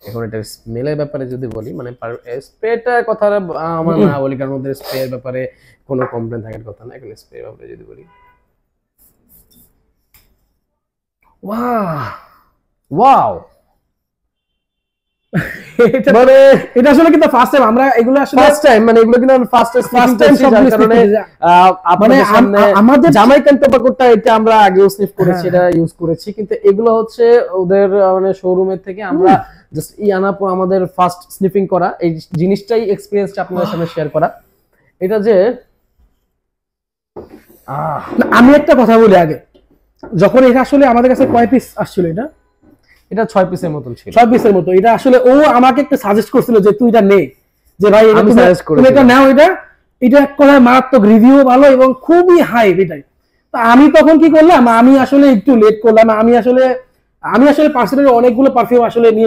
এখন এটা স্মেলের ব্যাপারে যদি বলি, মানে স্প্রেটা কথা আমরা না বলি, কারণ ওদের স্প্রের ব্যাপারে কোনো কমপ্লেন থাকার কথা না। এখন স্প্রের ব্যাপারে যদি বলি, ওয়াও, মানে এটা আসলে কিন্তু ফার্স্ট টাইম আমরা এগুলো আসলে ফার্স্ট টাইম, মানে এগুলো কিন্তু ফার্স্ট টাইম যার কারণে মানে আমাদের জামাইকান টোবাকোটা এটা আমরা আগেও স্নিফ করেছি, এটা ইউজ করেছি, কিন্তু এগুলো হচ্ছে ওদের মানে শোরুমের থেকে আমরা জাস্ট আনার পর আমাদের ফার্স্ট স্নিফিং করা, এই জিনিসটাই এক্সপেরিয়েন্সটা আপনাদের সামনে শেয়ার করা। এটা যে আমি একটা কথা বলি আগে, যখন এটা আসলে আমাদের কাছে কয় পিস আসছিল, এটা 6 পিসের মতন ছিল, 6 পিসের মতো। এটা আসলে ও আমাকে একটা সাজেস্ট করছিল যে তুই এটা নে, যে ভাই আমি সাজেস্ট করি, তুমি এটা নাও, এটা এক কথায় মারাত্মক, রিভিউ ভালো এবং খুবই হাই এটাই। তো আমি তখন কি করলাম, আমি আসলে একটু লেট করলাম, আমি আসলে পার্সোনালি অনেকগুলো পারফিউম আসলে নিয়ে